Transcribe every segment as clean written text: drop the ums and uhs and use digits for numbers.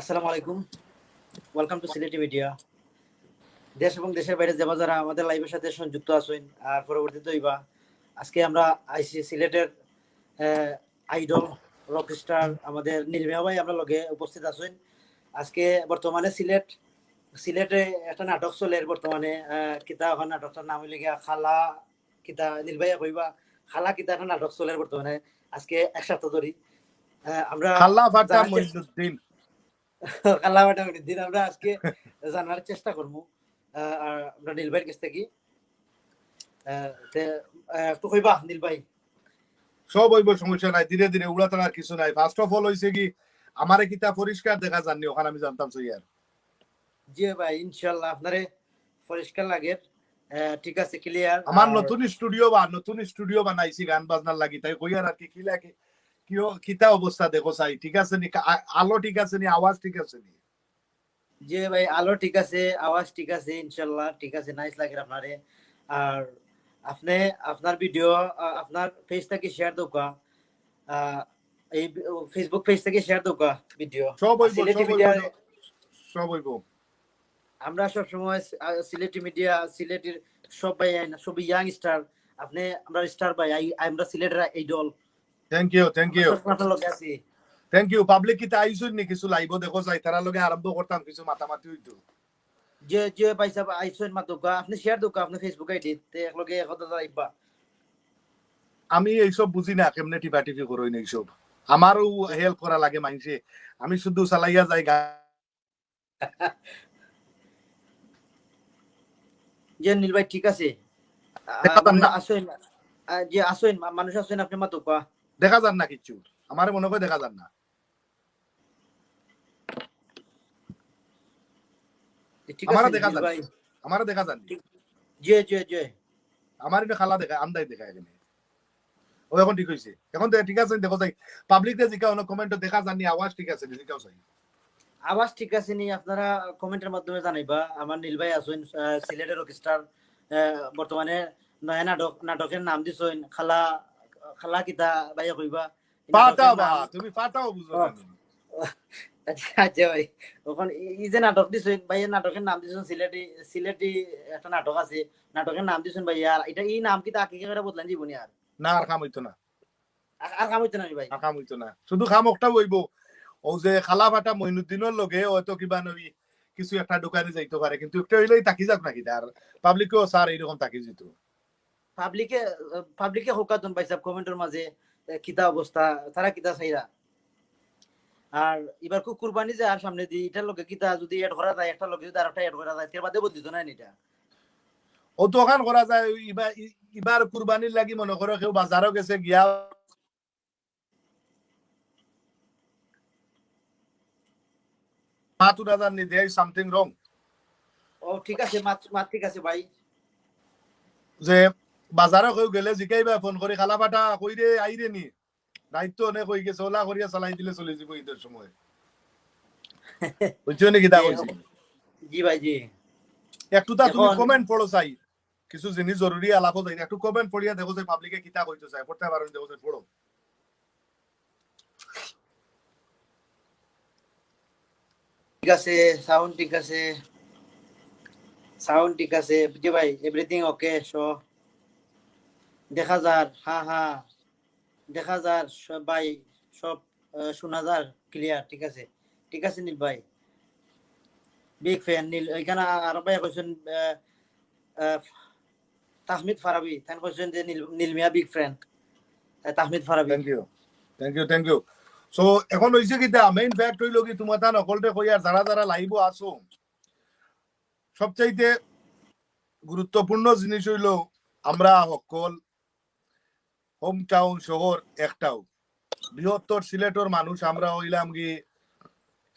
আসসালামু আলাইকুম, welcome to Sylheti media. দেশ এবং দেশের বাইরে যারা আমাদের লাইভের সাথে সংযুক্ত আছেন আর পরবর্তীতে হইবা, আজকে আমরা আইসি সিলেটের আইডল রক স্টার আমাদের নীলমিয়া ভাই আমরা লগে উপস্থিত আছেন। আজকে বর্তমানে সিলেটে একটা নাটক চলে বর্তমানে, কিতা এখন নাটকটার নাম হইলে গিয়া খালা কিতা, নীলভাইয়া কইবা খালা কিতা একটা নাটক চলে বর্তমানে আজকে এক সপ্তাহ ধরে। আমরা খালা ফাটা মইনুদ্দিন কালামাটা দিন আমরা আজকে জানার চেষ্টা করবো আমরা নীল ভাইয়ের কাছ থেকে। একটু কইবা নীল ভাই? সব হইব, সমস্যা নাই, ধীরে ধীরে উড়াতার কিছু নাই। ফার্স্ট অফ অল হইছে কি আমারে কিতা পরিষ্কার দেখা যাননি, ওখানে আমি জানতাম সইয়ার। জি ভাই, ইনশাআল্লাহ আপনারে পরিষ্কার লাগে। ঠিক আছে, ক্লিয়ার। আমার নতুন স্টুডিও বানাইছি গান বাজনার লাগি, তাই কইয়ার আর কি লাগে কিও কিতা অবস্থা দেখো চাই। ঠিক আছে নি? আলো ঠিক আছে নি? আওয়াজ ঠিক আছে নি? জি ভাই, আলো ঠিক আছে, আওয়াজ ঠিক আছে, ইনশাআল্লাহ ঠিক আছে, নাইস লাগে আপনারে। আর আপনি আপনার ভিডিও আপনার পেজ থেকে শেয়ার দোকা, এই ফেসবুক পেজ থেকে শেয়ার দোকা ভিডিও। সব হইব, সব হইব। আমরা সব সময় সিলেটি মিডিয়া, সিলেটের সব ভাই সব ইয়াং স্টার, আপনি আমরা স্টার ভাই, আমরা সিলেটের idol. Thank you, thank you, আপনার লগে আছি। Thank you. পাবলিক কিতা আইছুন নি কিছু লাইভ দেখো চাই, তারা লগে আরম্ভ করতাম কিছু মাতামাতি হইতো। যে যে ভাই সাহেব আইছেন মাতুকা, আপনি শেয়ার দোকা আপনি ফেসবুক আইডি তে একলগে কথা আইবা। আমি এইসব বুঝি না, কেমনে টিপা টিপি করই না এইসব। আমারও হেল্প করা লাগে মাইনসে, আমি শুধু চালাইয়া যাই। যে নীল ভাই ঠিক আছে, আসেন যে আসেন মানুষ আসেন আপনি মাতুকা। দেখা যান না কিছু, আমার মনে হয় দেখা যান না। ঠিক আছে দেখা যান, ভাই আমারে দেখা যান। যে যে যে আমার এটা খালা দেখা, আমদাই দেখা এখানে। ও এখন ঠিক হইছে, এখন ঠিক আছে। দেখো যাই পাবলিক তে জিকা অনেক কমেন্ট দেখা যাননি, আওয়াজ ঠিক আছে জিকাও চাই। আওয়াজ ঠিক আছে নি? আপনারা কমেন্টের মাধ্যমে জানাইবা। আমার নীল ভাই আছেন সিলেটের রকস্টার, বর্তমানে নয়া নাটকের নাম দিছেন খালা খালা কিতা ভাইয়া কইবা। পাটাবা তুমি পাটাও বুঝো না। আচ্ছা ভাই, ওখানে এই যে নাটক দিছেন ভাই, নাটকের নাম দিছেন সিলেটি, সিলেটি একটা নাটক আছে, নাটকের নাম দিছেন ভাই। আর এটা এই নাম কিতা আকি করে বদলান জীবনী আর না, আর কাম হইতো না, আর কাম হইতো না ভাই, আর কাম হইতো না। শুধু কাম একটা হইব, ও যে খালা ফাটা মইনুদ্দিনের লগে হয়তো কিবা নবি কিছু একটা দোকানে যাইতে পারে, কিন্তু একটা হইলেই তাকি যাক নাকি। আর পাবলিকও স্যার এইরকম তাকি যেত। পাবলিকে পাবলিকে হোকাতন ভাই সাহেব কমেন্টের মাঝে কিতা অবস্থা, তারা কিতা চাইরা। আর এবার খুব কুরবানি যে আর সামনে দি এটার লগে কিতা যদি এড করা যায়, একটা লগে যদি আরেকটা এড করা যায়, তার বাদে বদলিত না এটা। ও দোকান করা যায়। এবার কুরবানির লাগি মনে করো কেউ বাজারও গেছে গিয়া মাত উড়াদার নি, দেয়ার সামথিং রং। ও ঠিক আছে, মাত ঠিক আছে ভাই। যে বাজারও কেউ গেলে জিকাইবা ফোন করে খালা ফাটা কই রে আইরে নি, দায়িত্ব অনেক হয়ে গেছে, ওলা করিয়া চালাই দিলে চলে যাব ঈদের সময়। বুঝছো নাকি তা কইছি? জি ভাই জি। একটু তা তুমি কমেন্ট পড়ো চাই, কিছু জিনিস জরুরি আলাপ যাই, একটু কমেন্ট পড়িয়া দেখো যে পাবলিকে কিতা কইতো চাই, পড়তে পারেন দেখো যে পড়ো। ঠিক আছে, সাউন্ড ঠিক আছে, সাউন্ড ঠিক আছে জি ভাই, এভরিথিং ওকে। সো দেখা যার, হ্যাঁ হ্যাঁ দেখা যার সব ভাই, সব শোনা যার ক্লিয়ার। ঠিক আছে, ঠিক আছে নীল ভাই, বিগ ফ্যান নীল। এখানে আর ভাই কইছেন তাহমিদ ফারাবি, তাই কইছেন যে Neel Miah big fan Tahmid Farabi. Thank you, thank you, thank you. So এখন হইছে কিতা মেইন ফ্যাক্ট হইলো কি, তোমার তা নকলতে কই আর যারা যারা লাইভ আসো, সবচাইতে গুরুত্বপূর্ণ জিনিস হইলো আমরা সকল হোম টাউন শহর একটাও, বৃহত্তর সিলেটর মানুষ আমরা হইলাম কি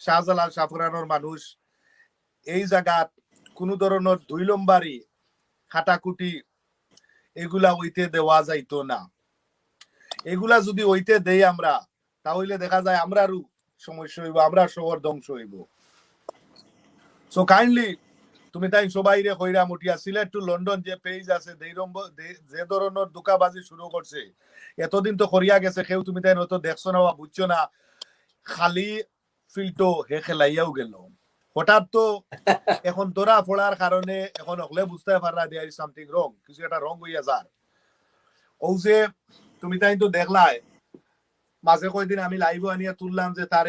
শাহজালাল সাফরানোর মানুষ। এই জায়গাত কোনো ধরনের দুই লম্বারি খাটাকুটি এগুলা হইতে দেওয়া যাইতো না। এগুলা যদি হইতে দেই আমরা, তাহলে দেখা যায় আমরারও সমস্যা হইব, আমরা শহর ধ্বংস হইব। সো কাইন্ডলি তুমি তাই সবাই রে কইরা মুটিয়া সিলেট টু লন্ডন যে পেজ আছে, যে ধরনের দোকাবাজি শুরু করছে এতদিন তো করিয়া গেছে, কেউ তুমি তাই হয়তো দেখছো না বা বুঝছো না। খালি ফিল্টো হে খেলাইয়াও গেল হঠাৎ তো এখন তোরা পড়ার কারণে এখন হলে বুঝতে পারলা দেয়ার ইজ সামথিং রং কিছু একটা রং হইয়া যার ও যে তুমি তাই তো দেখলাই মাঝে কয়দিন আমি লাইভ আনিয়া তুললাম যে তার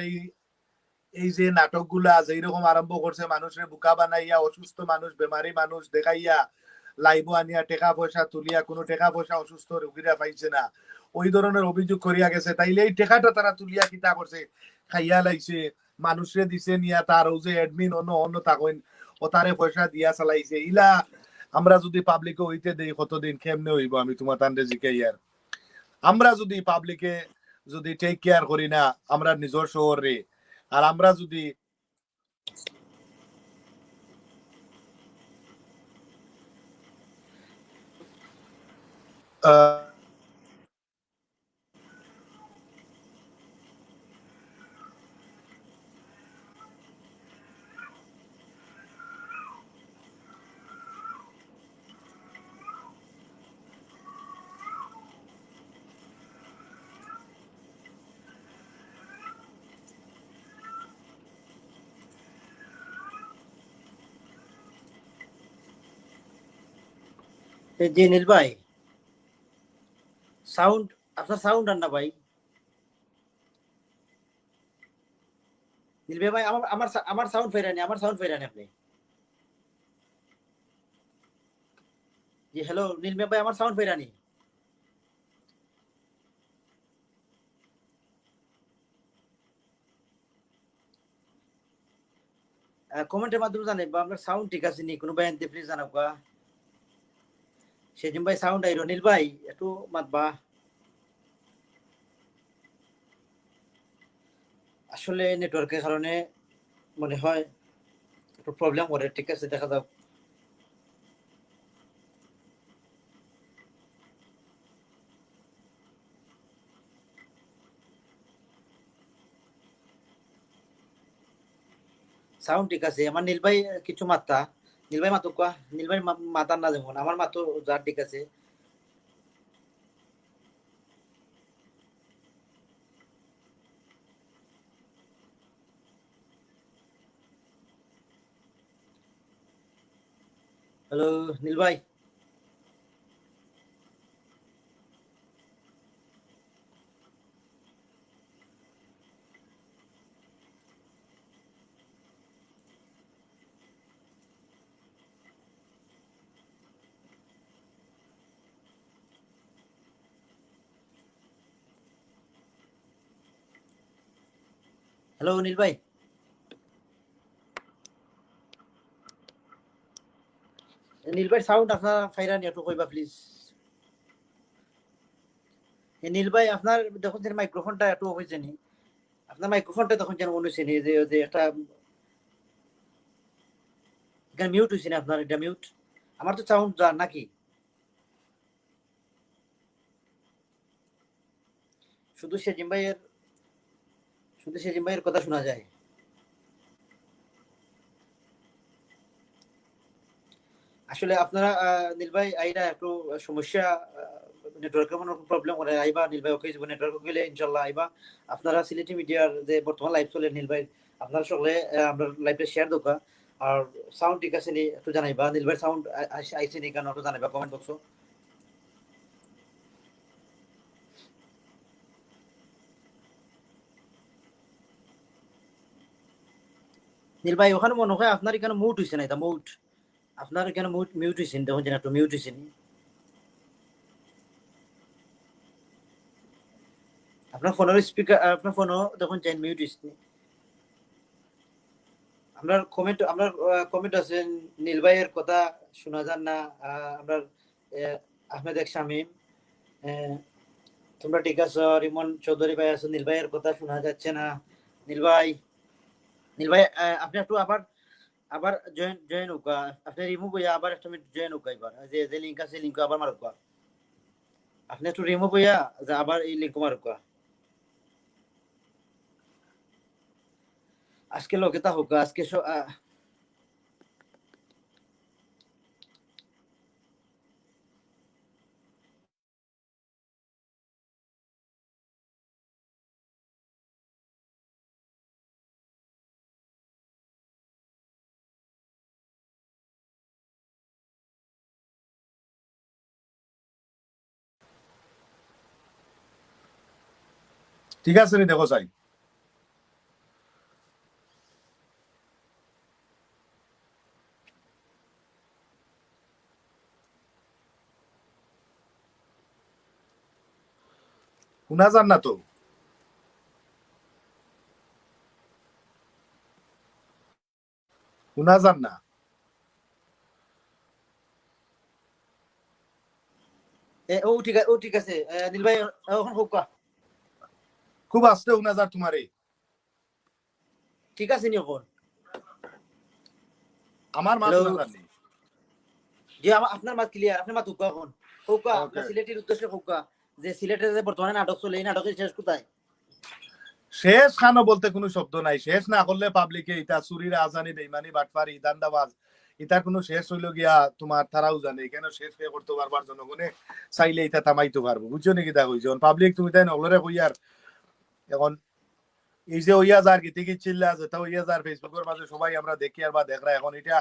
এই যে নাটকগুলা যেরকম আরম্ভ করছে মানুষের বোকা বানাইয়া অসুস্থ মানুষ বেমারি মানুষ দেখাইয়া লাইভ আনিয়া টাকা পয়সা তুলিয়া কোনো টাকা পয়সা অসুস্থ রোগীরা পাইছে না ওই ধরনের অভিযোগ করিয়া গেছে তাইলে এই টাকাটা তারা তুলিয়া কিতা করছে খাইয়া লাইছে মানুষে দিছে নিয়া তার ও যে অ্যাডমিন অন্য অন্য তাকইন ও তারে পয়সা দিয়া চালাইছে ইলা আমরা যদি পাবলিকে হইতে দেই কতদিন কেমনে হইব আমি তোমার তান্ডে জিকাইয়ার আমরা যদি পাবলিকে যদি টেক কেয়ার করি না আমরা নিজের শহরে আর আমরা যদি জি নীল ভাই, সাউন্ড আপনার সাউন্ড আন না ভাই। নীল ভাই, আমার আমার আমার সাউন্ড ফেরানি, আমার সাউন্ড ফেরানি আপনি। জি হ্যালো নীল ভাই, আমার সাউন্ড ফেরানি। কমেন্টের মাধ্যমে জানাই বা আপনার সাউন্ড ঠিক আছে নি, কোনো ভাই প্লিজ জানাবা। সেদিন ভাই সাউন্ড আইরো, নীল ভাই একটু মাতবা। আসলে নেটওয়ার্কের কারণে মনে হয় একটু প্রবলেম করে, ঠিক আছে দেখা যাক। সাউন্ড ঠিক আছে আমার। নীল ভাই কিছু মাত্রা, নীল ভাই মাতো কোয়া, নীল ভাই মাতার না যেমন আমার মাতো যা ঠিক আছে। হ্যালো নীল ভাই। হ্যালো নীল ভাই। নীল ভাই সাউন্ড আপনার ফাইরানি একটু কইবা প্লিজ। নীল ভাই আপনার দেখুন যে মাইক্রোফোনটা একটু হয়েছে নি, আপনার মাইক্রোফোনটা তখন যেন মনে হচ্ছে নি যে যে একটা এখানে মিউট হয়েছে না আপনার, এটা মিউট। আমার তো সাউন্ড যা নাকি, শুধু সেজিম ভাইয়ের, শুধু সেজিম ভাইয়ের কথা শোনা যায়। আসলে আপনারা নীল ভাই আইরা একটু সমস্যা, নেটওয়ার্কের কোনো প্রবলেম করে আইবা নীল ভাই, ওকে নেটওয়ার্ক গেলে ইনশাল্লাহ আইবা। আপনারা সিলেটি মিডিয়ার যে বর্তমান লাইভ চলে নীল ভাই, আপনারা সকলে আমরা লাইভে শেয়ার দোকা। আর সাউন্ড ঠিক আছে নি একটু জানাইবা, নীল ভাই সাউন্ড আইছে নি কেন একটু জানাইবা কমেন্ট বক্স। নীল ভাই ওখানে মনে হয় আপনার এখানে মিউট হয়েছে না, এটা মিউট, আপনার এখানে মিউট হয়েছে দেখুন যেন একটু মিউট হয়েছে। আপনার ফোনের স্পিকার, আপনার ফোনও দেখুন চেন মিউট হয়েছে। আপনার কমেন্ট, আপনার কমেন্ট আছে নীল ভাইয়ের কথা শোনা যান না। আপনার আহমেদ এক শামীম, তোমরা ঠিক আছো? রিমন চৌধুরী ভাই আছো, নীল ভাইয়ের কথা শোনা যাচ্ছে না। নীল ভাই, নীল ভাই আপনি একটু আবার আবার জয়েন জয়েন হোকা, আপনি রিমুভ হইয়া আবার একটা মিনিট জয়েন হোকা, এবার যে যে লিঙ্ক আছে লিঙ্ক আবার মারুকা, আপনি একটু রিমুভ হইয়া যে আবার এই লিঙ্ক মারুকা। আজকে লোকে তা হোকা আজকে ঠিক আছে নি দেখো চাই শোনা যান না তো শোনা যান না ও ঠিক আছে নীল ভাই এখন হোক খুব আস্তে শোনা যার তোমারে ঠিক আছে নি এখন আমার মাত হ্যালো শোনা যান নি যে আপনার মাত ক্লিয়ার আপনার মাত হোক এখন হোক ওকে আপনার সিলেটের উদ্দেশ্যে হোক যে সিলেটে যে বর্তমানে নাটক চলে এই নাটকের শেষ কোথায় শেষ খানো বলতে কোনো শব্দ নাই শেষ না করলে পাবলিকে ইটা চুরির আজানি বেইমানি বাটপারি দান্দাবাজ ইটার কোনো শেষ হইল গিয়া তোমার তারাও জানে কেন শেষ কে করতে পারবার জনগণে চাইলে ইটা থামাইতে পারবো বুঝছো নাকি তা কইছো পাবলিক তুমি তাই নগরে কইয়ার এখন এই যে হইয়া যার গীতি গীত চিল্লা যেটা হইয়া যার ফেসবুকের মাঝে সবাই আমরা দেখি আর বা দেখরা এখন এটা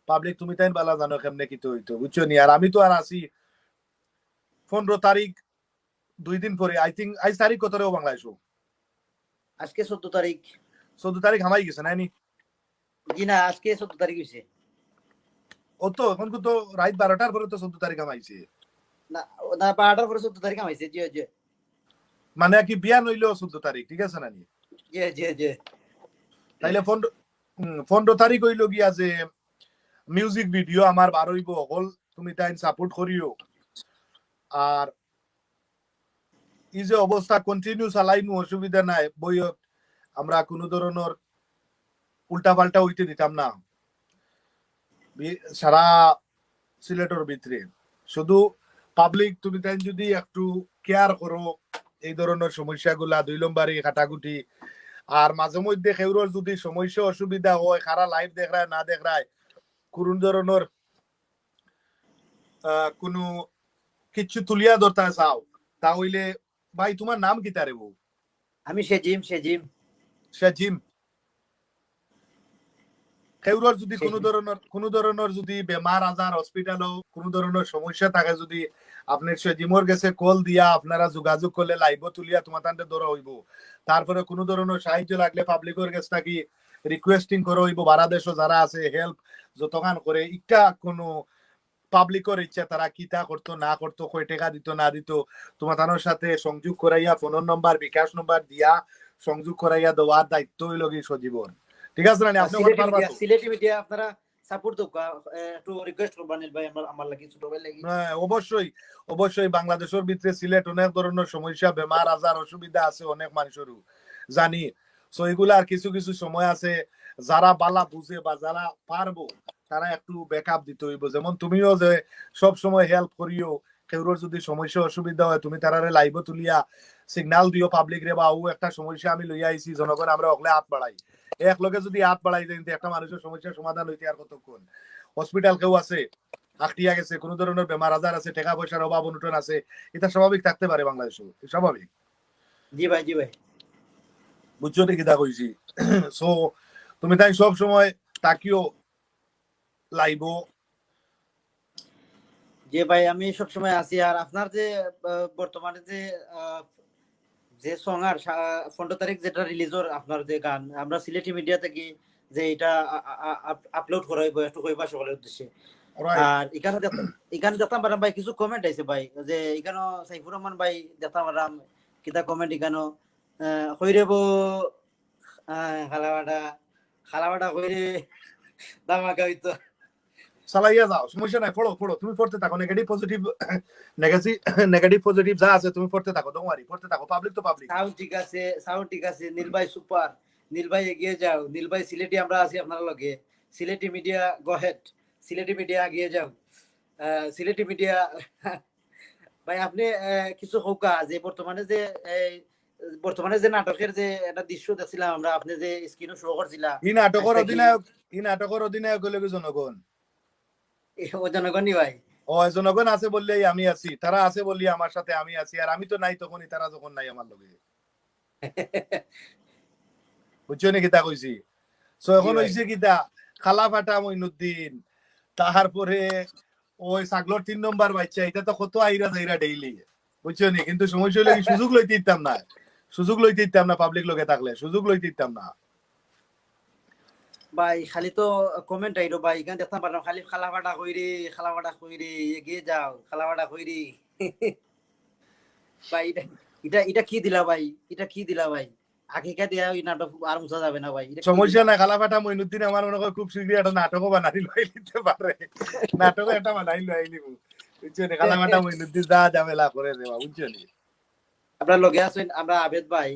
পাবলিক তুমি তাই বালা জানো কেমনে কি হইতো বুঝছো নি আর আমি তো আর আছি 15 তারিখ 2 দিন পরে আই থিঙ্ক আজ তারিখ কত রে বাংলাদেশ আজকে 14 তারিখ 14 তারিখ হামাই গেছে না নি জি না আজকে 14 তারিখ হয়েছে ও তো এখন তো রাত 12টার পরে তো 14 তারিখ হামাইছে না না 12টার পরে 14 তারিখ হয়েছে জি জি মানে কি বিয়া নইলেও 14 তারিখ ঠিক আছে না নি জি জি জি তাইলে 15 তারিখ হইল গিয়া যে মিউজিক ভিডিও আমার বার হইব অকল তুমি তাই সাপোর্ট করিও আর এই যে অবস্থা কন্টিনিউ চালাইমু অসুবিধা নাই বইয়ত আমরা কোনো ধরনের উল্টা পাল্টা হইতে দিতাম না সারা সিলেটের ভিতরে শুধু পাবলিক তুমি তাই যদি একটু কেয়ার করো এই ধরনের সমস্যাগুলা 2 নম্বরে কাটাকুটি আর মাঝে মধ্যে কেউর যদি সমস্যা অসুবিধা হয় খারা লাইভ দেখরায় না দেখরায় কোন ধরনের কোনো কিছু তুলিয়া ধরতে চাও তাহলে ভাই তোমার নাম কি তারে বউ আমি সেজিম সে জিম কেউর যদি কোনো ধরনের যদি বেমার আজার হসপিটালও কোনো ধরনের সমস্যা থাকে যদি আপনি সে জিমর গেছে কল দিয়া আপনারা যোগাযোগ করলে লাইভ তুলিয়া তোমার তান্ডে ধরা হইব তারপরে কোনো ধরনের সাহায্য লাগলে পাবলিকের কাছে থাকি রিকোয়েস্টিং করে হইব বারা দেশও যারা আছে হেল্প যতখান করে ইটা কোনো পাবলিকের ইচ্ছা তারা কিতা করতো না করতো কয় টাকা দিত না দিত তোমার তানোর সাথে সংযোগ করাইয়া ফোনের নম্বর বিকাশ নম্বর দিয়া সংযোগ করাইয়া দেওয়ার দায়িত্ব হইল কি সজীবন ঠিক আছে না আপনি বলতে পারবা তো সিলেটি মিডিয়া আপনারা সাপোর্ট দাও একটু রিকোয়েস্ট করবেন নীল ভাই আমার লাগি ছোট ভাই লাগি অবশ্যই অবশ্যই বাংলাদেশের ভিতরে সিলেট অনেক ধরনের সমস্যা বেমার আজার অসুবিধা আছে অনেক মানুষেরও জানি সো এগুলা আর কিছু কিছু সময় আছে যারা বালা বুঝে বা যারা পারবো তারা একটু ব্যাকআপ দিতে হইব যেমন তুমিও যে সব সময় হেল্প করিও কেউর যদি সমস্যা অসুবিধা হয় তুমি তারারে লাইভ তুলিয়া সিগনাল দিও পাবলিক রে বা ও একটা সমস্যা আমি লইয়া আইছি জনগণ আমরা ওকলে হাত বাড়াই এক লগে যদি হাত বাড়াই কিন্তু একটা মানুষের সমস্যার সমাধান হইতে আর কতক্ষণ হসপিটাল কেউ আছে আটটিয়া গেছে কোন ধরনের বেমার আজার আছে টাকা পয়সার অভাব অনটন আছে এটা স্বাভাবিক থাকতে পারে বাংলাদেশে স্বাভাবিক জি ভাই বুঝছো নাকি দা কইছি সো তুমি তাই সব সময় তাকিও লাইবো যে ভাই আমি সব সময় আছি আর আপনার যে বর্তমানে যে যে সং আর 15 তারিখ যেটা রিলিজ হর আপনার যে গান আমরা সিলেটি মিডিয়া থেকে যে এটা আপলোড করা হইব একটু কইবা সকলের উদ্দেশ্যে আর এখানে দেখতাম পারাম ভাই কিছু কমেন্ট আইছে ভাই যে এখানে সাইফুর রহমান ভাই দেখতাম পারাম কিতা কমেন্ট এখানে কইরেব খালাবাটা কইরে দামাকা হইতো চালাইয়া যাও সমস্যা নাই পড়ো পড়ো তুমি পড়তে থাকো নেগেটিভ পজিটিভ নেগেটিভ পজিটিভ যা আছে তুমি পড়তে থাকো ডোমারি পড়তে থাকো পাবলিক তো পাবলিক সাউন্ড ঠিক আছে নীল ভাই সুপার নীল ভাই এগিয়ে যাও নীল ভাই সিলেটি আমরা আছি আপনার লগে সিলেটি মিডিয়া গো হেড সিলেটি মিডিয়া এগিয়ে যাও সিলেটি মিডিয়া ভাই আপনি কিছু হোকা যে বর্তমানে যে নাটকের যে একটা দৃশ্য দেখছিলাম আমরা আপনি যে স্ক্রিনে শো করছিলাম ই নাটকের অধিনায়ক হলো কি জনগণ ও জনগণই ভাই ও জনগণ আছে বললেই আমি আছি তারা আছে বললি আমার সাথে আমি আছি আর আমি তো নাই তখনই তারা যখন নাই আমার লগে বুঝছো নাকি তা কইছি সো এখন হইছে কিতা খালা ফাটা মইনুদ্দিন তারপরে ওই সাগলর 3 নম্বর বাচ্চা এটা তো কত আইরা যাইরা ডেইলি বুঝছো নি কিন্তু সমস্যা হইলো সুযোগ লইতে দিতাম না সুযোগ লইতে দিতাম না, পাবলিক লগে থাকলে সুযোগ লইতে দিতাম না ভাই। খালি তো কমেন্ট আইলো ভাই, এখানে দেখতে পারলাম খালি খালাবাটা কইরে, খালাবাটা কইরে, এগিয়ে যাও খালাবাটা কইরে। ভাই এটা এটা এটা কি দিলা ভাই, এটা কি দিলা ভাই? আকিকা দিয়া ওই নাটক আর মুছা যাবে না ভাই, এটা কি সমস্যা দিলা? নাই। খালাফাটা মইনুদ্দিন আমার মনে হয় খুব শীঘ্রই একটা নাটকও বানাই লই নিতে পারে, নাটকও একটা বানাই লই নিব বুঝছেন। খালাফাটা মইনুদ্দিন যা ঝামেলা করে দেবা বুঝছেন। আপনার লগে আছেন আমরা আবেদ ভাই।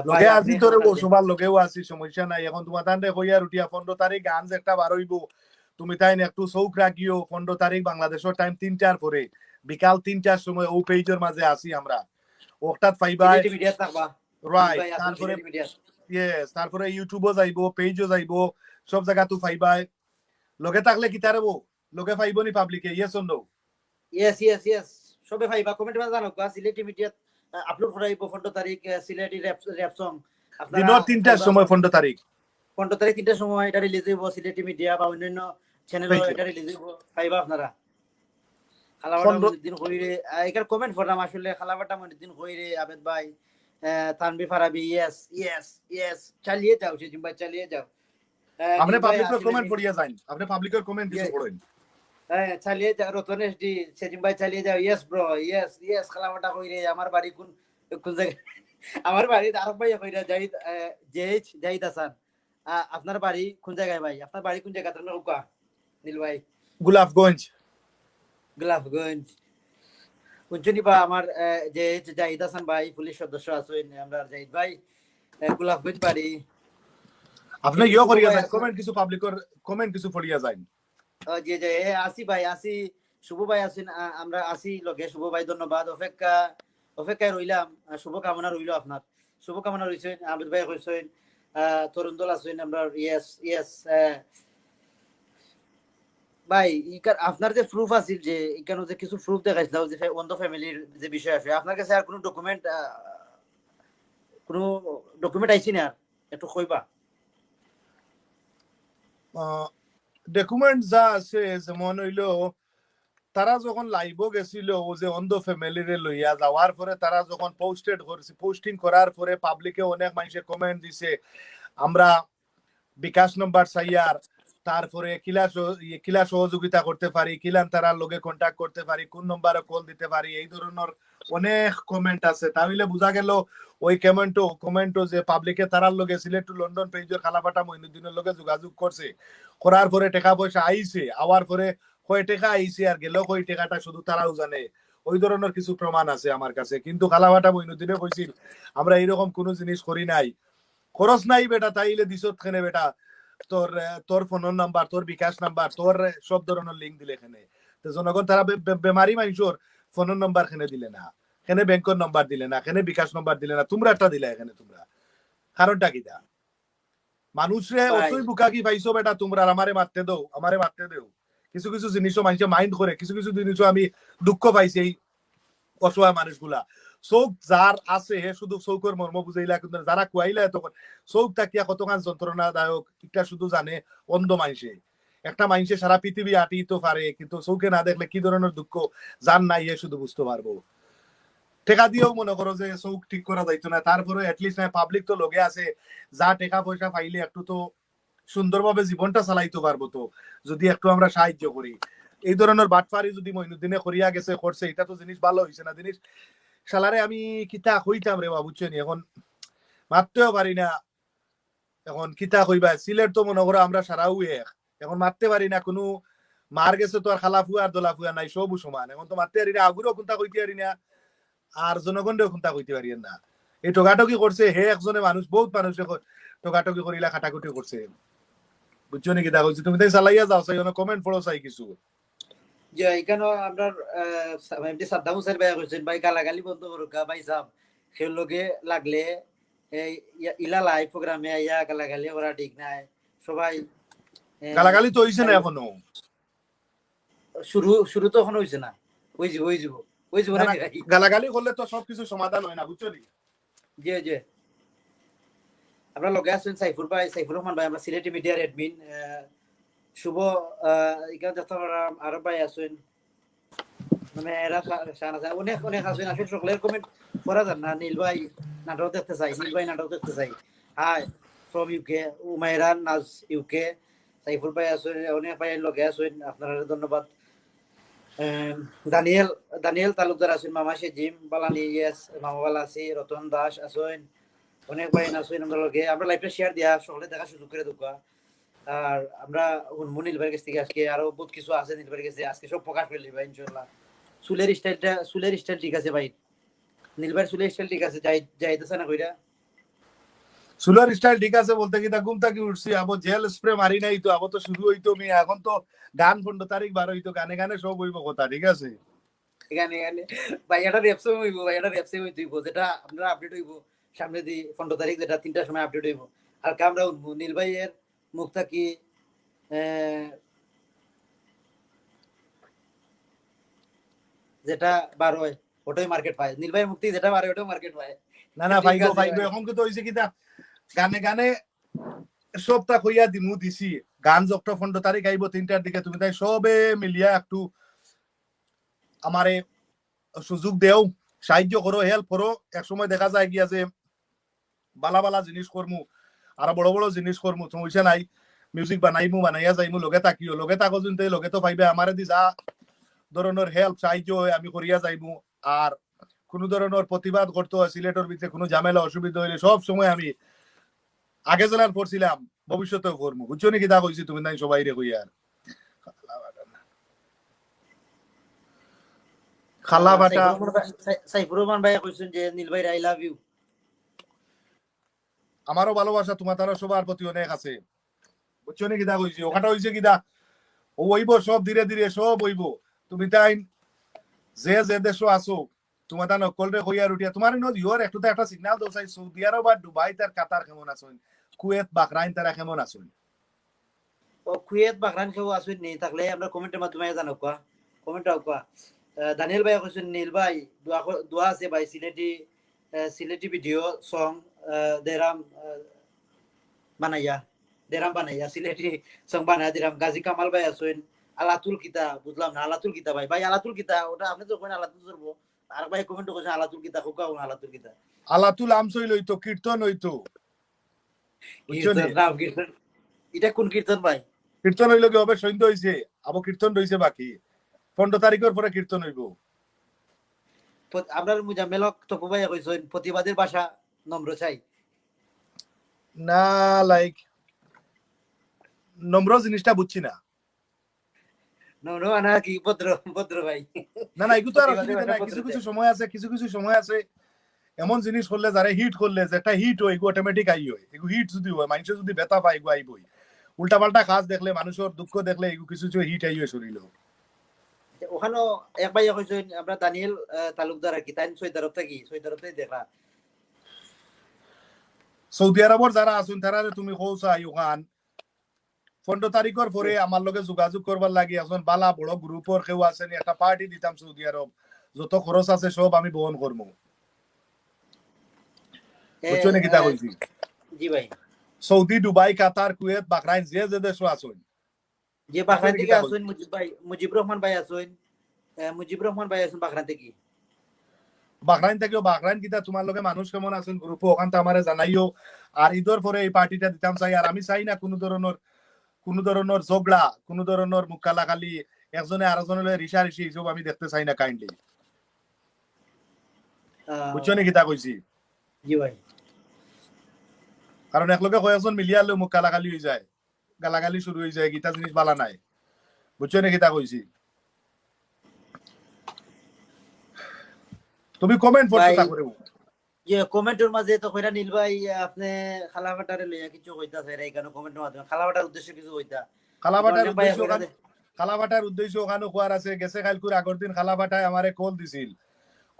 ভাই লগে আপনি আসি তোর খালাটা দেন। সবার লগেও আসি, সমস্যা নাই। এখন তোমার তান্ডে কইয়া রুটিয়া 15 তারিখ গান একটা বার হইব, তুমি তাই একটু চৌক রাখিও। 15 তারিখ বাংলাদেশের টাইম 3টার পরে, বিকাল 3টার সময় ও পেজের মাঝে আসি আমরা, ওটাত পাইবাই। সিলেটি মিডিয়া থাকবা রাইট, ভাই, আছেন তারপরে সিলেটি মিডিয়া। ইয়েস, তারপরে ইউটিউবও যাইবো, পেজও যাইবো, সব জায়গা তো পাইবাই। লগে থাকলে কি তারবো, লগে পাইবো নি পাবলিকে, yes or no? Yes yes yes, সবে ভাই বা কমেন্ট মে জানো কা সিলেটি মিডিয়া আপলোড করাইব 15 তারিখ সিলেটি র‍্যাপ সং আপনারা দিনের 3টার পাইবা। সময় 15 তারিখ 15 তারিখ 3টার সময় এটা রিলিজ হইব সিলেটি মিডিয়া বা অন্যান্য চ্যানেলও পেজও এটা রিলিজ হইব, পাইবা আপনারা। খালাবাটা 15। মনিউদ্দিন কইরে এখানে কমেন্ট করলাম আসলে খালাবাটা মনিউদ্দিন কইরে আবেদ ভাই Tanvi Farabi yes yes yes, চালিয়ে যাও সেজিম ভাই চালিয়ে যাও। আপনি নীল ভাই পাবলিকের আসলে কমেন্ট পড়িয়া যান, আপনি পাবলিকের কমেন্ট কিছু পড়েন। চালিয়ে যাও রতনেশ ডি, সেজিম ভাই চালিয়ে যাও, ইয়েস ব্রো ইয়েস ইয়েস। খালাবাটা কইরে আমার বাড়ি কোন কোন জায়গায়? আমার বাড়ি আরব ভাই কইরা জাহিদ, জেএইচ জাহিদ হাসান। আপনার বাড়ি কোন জায়গায় ভাই? আপনার বাড়ি কোন জায়গা তোমরা উকা নীল ভাই? গোলাপগঞ্জ। গোলাপগঞ্জ। কোনজনই বা আমার যে জাহিদ হাসান ভাই পুলিশ সদস্য আছেন, আমরা জাহিদ ভাই গোলাপগঞ্জ বাড়ি। আপনি এদিকে ইয়ে শুভ করিয়া ভাই যান, আছেন, কমেন্ট কিছু পাবলিকের কমেন্ট কিছু পড়িয়া যান। যে যে আসি ভাই আসি, শুভ ভাই আছেন, আমরা আসি লগে। শুভ ভাই ধন্যবাদ, অপেক্ষায় রইলাম। শুভকামনা রইল আপনার, শুভকামনা রইছেন। আবিদ ভাই কইছেন, তরুণ দল আছেন আমরা, ইয়েস ইয়েস। ভাই ইকার আপনার যে প্রুফ আছিল, যে এখানে যে কিছু প্রুফ দেখাইছিল যে অন্ধ ফ্যামিলির যে বিষয় আছে, আপনার কাছে আর কোনো ডকুমেন্ট, কোনো ডকুমেন্ট আইছি না? একটু কইবা। ডকুমেন্ট যা আছে, যেমন হইলো তারা যখন লাইভও গেছিল ও যে অন্ধ ফ্যামিলিরে লইয়া যাওয়ার পরে, তারা যখন পোস্টিং করার পরে পাবলিকে অনেক মানুষে কমেন্ট দিছে, আমরা বিকাশ নম্বর চাইয়ার, তারপরে কিলা সহযোগিতা করতে পারি, কিলান তারার লগে কন্ট্যাক্ট করতে পারি, কোন নম্বরে কল দিতে পারি, এই ধরনের অনেক কমেন্ট আছে। তাহলে বোঝা গেল ওই কমেন্টও যে পাবলিকে তারার লগে সিলেট টু লন্ডন পেজের খালাপাটা মইনুদ্দিনের লগে যোগাযোগ করছে, করার পরে টাকা পয়সা আইছে, আওয়ার পরে কয় টাকা আইছে আর গেল কয় টাকাটা শুধু তারাও জানে। ওই ধরনের কিছু প্রমাণ আছে আমার কাছে। কিন্তু খালাপাটা মইনুদ্দিনে কইছিল আমরা এরকম কোনো জিনিস করি নাই, খরচ নাই বেটা, তাইলে দিছত খেনে বেটা তোর তোর ফোন নাম্বার, তোর বিকাশ নাম্বার, তোর সব ধরনের লিঙ্ক দিলে এখানে। তো জনগণ তারা বেমারি মানুষের ফোন নাম্বার খেনে দিলে না, এখানে ব্যাংকের নাম্বার দিলে না, এখানে বিকাশ নাম্বার দিলে না, তোমরা একটা দিলে এখানে। তোমরা কারণটা কি দা? মানুষরে ভাই অতই বুকা কি পাইছো বেটা তোমরা, আমারে মারতে দাও, আমারে মারতে দেও। কিছু কিছু জিনিসও মানুষে মাইন্ড করে, কিছু কিছু জিনিসও আমি দুঃখ পাইছি এই অসহায় মানুষগুলা। চৌক যার আছে হে শুধু চৌকের মর্ম বুঝাইলা, কিন্তু যারা কুয়াইলা তখন চৌক তাকিয়া কতখান যন্ত্রণাদায়ক এটা শুধু জানে অন্ধ মানুষে। একটা মানুষে সারা পৃথিবী আটি তো পারে, কিন্তু চৌকে না দেখলে কি ধরনের দুঃখ যার নাই হে শুধু বুঝতে পারবো। টেকা দিয়েও মনে করো যে চৌক ঠিক করা যাইতো না, তারপরে এটলিস্ট না পাবলিক তো লগে আছে, যা টাকা পয়সা পাইলে একটু তো সুন্দরভাবে জীবনটা চালাইতে পারবো। তো যদি একটু আমরা সাহায্য করি, এই ধরনের বাটফারি যদি মইনুদ্দিনে করিয়া গেছে করছে, এটা তো জিনিস ভালো হয়েছে না। জিনিস শালারে আমি কিতা হইতাম রে বাবু, বুঝছেন, এখন মারতেও পারি না। এখন কিতা কইবা, সিলেট তো মনে করো আমরা সারাও এক, এখন মারতে পারি না। কোনো মার গেছে তো আর খালাফুয়া আর দোলাফুয়া নাই, সবু সমান। এখন তো মারতে পারি না, আগুরও কোনটা কইতে পারি না, আর জনগণেও কোনটা কইতে পারি না। এই টোকাটকি করছে হে একজনে মানুষ, বহুত মানুষে টোকাটকি করিলা খাটাকুটি করছে, বুঝছো নাকি? দা কইছি তুমি তাই চালাইয়া যাও, চাই কমেন্ট পড়ো চাই কিছু। যে এখানে আপনার এমডি সাদ্দাম হোসেন ভাই কইছেন, ভাই গালাগালি বন্ধ করুক ভাই সাহেব, সেই লগে লাগলে এই ইলা লাইভ প্রোগ্রামে আইয়া গালাগালি করা ঠিক নাই। সবাই গালাগালি তো হইছে না এখনো, শুরু শুরু তো এখনো হইছে না। ওই যাব ওই যাব ওই যাব না ভাই। গালাগালি করলে তো সবকিছু সমাধান হয় না, বুঝছো নি? জি জি, আমরা লগে আছেন সাইফুর ভাই, সাইফুর রহমান ভাই, আমরা সিলেটি মিডিয়ার অ্যাডমিন। শুভ এখানে দেখতে পারলাম আরব ভাই আছেন, মানে এরা শান আছে অনেক অনেক আছে আসলে সকলের কমেন্ট করা যান না। নীল ভাই নাটক দেখতে চাই, নীল ভাই নাটক দেখতে চাই। Hi from UK, Umaira Naz UK, Saiful ভাই আছেন, অনেক ভাই লগে আছেন, আপনারা ধন্যবাদ। দানিয়েল দানিয়েল তালুকদার আছেন, মামা জিম বালানি ইয়েস মামা বালা আছি, রতন দাস আছেন, অনেক ভাই আছেন আমরা লগে। আমরা লাইভটা শেয়ার দিয়া সকলে দেখা সুযোগ করে দেবো। আর আমরা নীল ভাইয়ের কাছ থেকে আজকে আরো বহুত কিছু আছে নীল ভাইয়ের কাছে আজকে সব প্রকাশ করলি ভাই ইনশাল্লাহ। চুলের স্টাইল ঠিক আছে ভাই, নীল ভাইয়ের চুলের স্টাইল ঠিক আছে, যাইতেছে না কইরা। চুলের স্টাইল ঠিক আছে বলতে কি তা ঘুম থেকে উঠছি, আবো জেল স্প্রে মারি নাই তো, আবো তো শুরু হইতো মি, এখন তো গান 15 তারিখ বার হইতো, গানে গানে সব হইব কথা, ঠিক আছে। এখানে এখানে ভাই এটা রেপসে হইব, ভাই এটা রেপসে হইব, যেটা আপনারা আপডেট হইব সামনে দি 15 তারিখ, যেটা 3টার সময় আপডেট হইব। আর আমরা নীল ভাইয়ের মুখটা কি যেটা বার হয় ওটাই মার্কেট পায়, নীল ভাইয়ের মুক্তি যেটা বার হয় ওটাই মার্কেট পায়। না না পাইবো পাইবো, এখন তো হইছে কি তা গানে গানে সবটা কইয়া দিমু দিছি, গান যত 15 তারিখ আইব 3টার দিকে, তুমি তাই সবে মিলিয়া একটু আমারে সুযোগ দেও, সাহায্য করো, হেল্প করো। এক সময় দেখা যায় গিয়া যে বালা বালা জিনিস করমু, আর বড় বড় জিনিস করমু, সমস্যা নাই, মিউজিক বানাইমু, বানাইয়া যাইমু, লগে তাকিও, লগে তাকো যোনতে লগে তো পাইবে, আমারে দি যা ধরনের হেল্প সাহায্য আমি করিয়া যাইমু। আর কোনো ধরনের প্রতিবাদ করতে হয় সিলেটের ভিতরে, কোনো ঝামেলা অসুবিধা হইলে সব সময় আমি আগে জেলার পড়ছিলাম, ভবিষ্যতেও করবো, বুঝছো নাকি তা কইছি তুমি নাই সবাই রে কইয়া। খালা বাটা সাইফুর রহমান ভাই কইছেন যে নীল ভাই আই লাভ ইউ। আমারও ভালোবাসা তোমার তারা সবার প্রতি অনেক আছে, বুঝছো নাকি তা কইছি। ওখানটা হইছে কি দা ও হইব সব ধীরে ধীরে সব হইব, তুমি তাই যে যে দেশ আসো তোমার তা নকল রে কইয়া উঠিয়া তোমার ইয়োর একটু তো একটা সিগনাল দাও চাই, সৌদি আরব আর দুবাই তার কাতার কেমন আছেন, কুয়েত বাহরাইন তারা কেমন আছেন। ও কুয়েত বাগরান কেউ আসুন নি থাকলে আমরা কমেন্টের মাধ্যমে জানো কোয়া, কমেন্ট কোয়া। দানিয়েল ভাই কইছেন নীল ভাই দোয়া আছে ভাই, সিলেটি সিলেটি ভিডিও সং দেরাম বানাইয়া, দেরাম বানাইয়া সিলেটি সং বানাইয়া দিরাম। গাজী কামাল ভাই আসুন, আলাতুল কিতা বুঝলাম না, আলাতুল কিতা ভাই, ভাই আলাতুল কিতা ওটা আপনি তো কোন আলাতুল করবো। আর ভাই কমেন্ট কইছেন আলাতুল কিতা, খুব আলাতুল কিতা। আলাতুল আমসই লইতো, কীর্তন হইতো, বুঝছো নি। কীর্তন নাম কীর্তন, এটা কোন কীর্তন ভাই? কীর্তন হইলো কি হবে, সন্ধ্যা হইছে, আবার কীর্তন রইছে বাকি, 15 তারিখের পরে কীর্তন হইব। আপনার মুজাম্মেলক তপু ভাই কইছেন প্রতিবাদের ভাষা নম্র চাই না, লাইক নম্র জিনিসটা বুঝছি না। নম্র আনা কি ভদ্র, ভদ্র ভাই। না না, এগুলো তো আর প্রতিবাদের অসুবিধা ভাষা নাই, ভদ্র কিছু কিছু চাই। সময় আছে, কিছু কিছু সময় আছে এমন জিনিস করলে যারা হিট করলে, যে একটা হিট হয় এগু অটোমেটিক আই হয়, এগু হিট যদি হয় মানুষের যদি ব্যথা পায় এগু আইবই, উল্টা পাল্টা কাজ দেখলে মানুষের দুঃখ দেখলে এগু কিছু কিছু হিট আই হয় শরীর। ওখানে এক ভাই কইছেন আমরা দানিয়েল তালুকদার আর কি, তাই সৈয়দ আরব থাকি, সৈয়দ আরব থেকে দেখা। সৌদি আরবর যারা আছেন তারা তুমি কৌছা ওখান 15 তারিখের পরে আমার লগে যোগাযোগ করবার লাগে, এখন বালা বড় গ্রুপর কেউ আছেন, একটা পার্টি দিতাম সৌদি আরব, যত খরচ আছে সব আমি বহন করবো, বুঝছো নাকি তা কইছি। জি ভাই, সৌদি, দুবাই, কাতার, কুয়েত, বাহরাইন যে যে দেশ আছেন, যে বুঝছো বাগরান নাকি থেকে তা আসুন কইছি। মুজিব ভাই, মুজিবুর রহমান ভাই আসুন, মুজিবুর রহমান ভাই আসুন বাগরান থেকে। বাহরাইন থেকেও, বাহরাইন কিতা তোমার লগে মানুষ কেমন আছেন গ্রুপে ওখান তো আমারে জানাইও। আর ঈদের পরে এই পার্টিটা দিতাম চাই, আর আমি চাই না কোনো ধরনের ঝগড়া, কোনো ধরনের মুখ কালাকালি, একজনে আরেকজনের রিসারিসি এইসব আমি দেখতে চাই না কাইন্ডলি, বুঝছো নাকি তা কইছি। জি ভাই, কারণ একলগে কয়েকজন মিলিয়া লই মুখ কালাকালি হয়ে যায়, গালাগালি শুরু হয়ে যায়, গীতা জিনিস বালা নাই, বুঝছো নাকি তা কইছি। তুমি কমেন্ট পড়ছো ভাই তা করে। যে কমেন্টের মাঝে তো কইরা নীল ভাই আপনি খালাবাটারে লইয়া কিছু কইতা চাই এখানে কমেন্টের মাধ্যমে, খালাবাটার উদ্দেশ্য কিছু কইতা। খালাবাটার ভাই উদ্দেশ্য কইরা ওখানে, খালাবাটার উদ্দেশ্য ওখানে খোয়ার আছে, গেছে কালকুর আগর দিন খালাবাটায় আমারে কল দিছিল,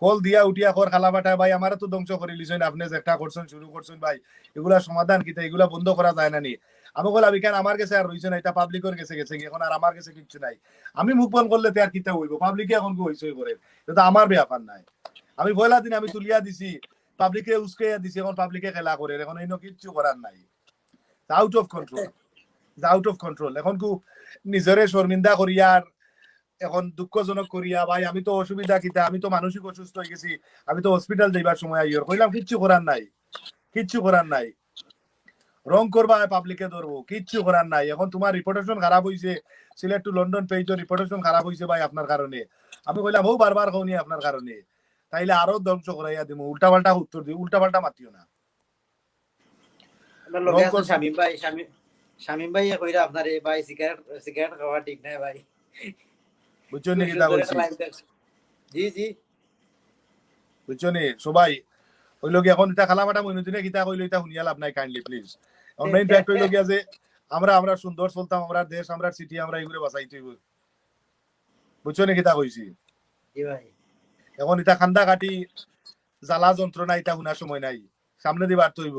কল দিয়া উঠিয়া কর খালাবাটায় ভাই আমারে তো ধ্বংস করে লিছেন, আপনি যেটা করছেন শুরু করছেন ভাই, এগুলা সমাধান কিতা, এগুলা বন্ধ করা যায় না নি। আমি বললাম এখানে আমার কাছে আর রইছে না, এটা পাবলিকের কাছে গেছে, এখন আর আমার কাছে কিচ্ছু নাই, আমি মুখ বন্ধ করলে আর কিতা হইব, পাবলিকে এখন কি হইছে করে, এটা আমার ব্যাপার নাই। আমি পয়লা দিন আমি তুলিয়া দিছি, পাবলিকে উস্কাইয়া দিছি, এখন পাবলিকে খেলা করে, এখন এই কিচ্ছু করার নাই, out of control, out of control. এখন কু নিজরে শর্মিন্দা করিয়ার এখন দুঃখজনক করিয়া ভাই আমি তো অসুবিধা কিতা আমি তো মানসিক অসুস্থ হয়ে গেছি আমি তো হসপিটাল যাইবার সময় আইয়র কইলাম কিচ্ছু করার নাই কিচ্ছু করার নাই রং করবা পাবলিকে ধরবো কিচ্ছু করার নাই এখন তোমার রিপুটেশন খারাপ হইছে সিলেট টু লন্ডন পেজের রিপুটেশন খারাপ হইছে ভাই আপনার কারণে আমি কইলাম ও বারবার কওনি আপনার কারণে তাইলে আরো ধ্বংস করাইয়া দিমু উল্টা পাল্টা উত্তর দিই উল্টা পাল্টা মাতিও না আপনার লগে আছে শামিম ভাই কইরা আপনারে ভাই সিগারেট খাওয়া ঠিক নাই ভাই বুঝছো নি কিতা কইছি জি জি বুঝছো নি সবাই হইল কি এখন এটা খালামাটা মইনুদ্দিনে কিতা কইলো এটা শুনিয়া লাভ নাই কাইন্ডলি প্লিজ এখন মেইন ফ্যাক্ট হইল গিয়া যে আমরা সুন্দর চলতাম আমরা দেশ আমরা সিটি আমরা এগুলো বাঁচাইতে হইব বুঝছো নি কিতা কইছি জি ভাই এখন এটা খান্দা কাটি জ্বালা যন্ত্রণা এটা শোনার সময় নাই সামনে দিবার তৈব